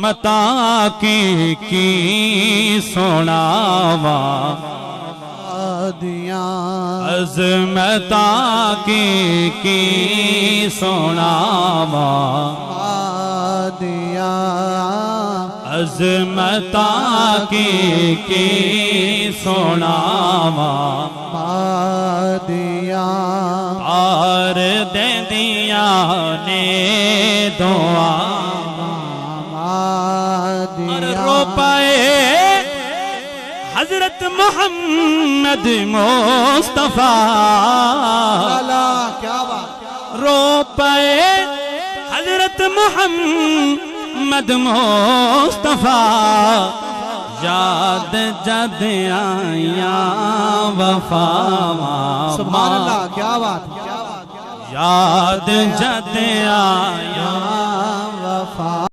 मता की सुनावा दिया अज़मता की सुनावा दिया अज़मता की सुनावा दिया और दे दिया ने दुआ और रो पाए हजरत मोहम्मद मुस्तफा क्या बात रो पाए हजरत मोहम्मद मुस्तफा याद जद आया वफावा सुभान अल्लाह क्या बात याद जद आया वफा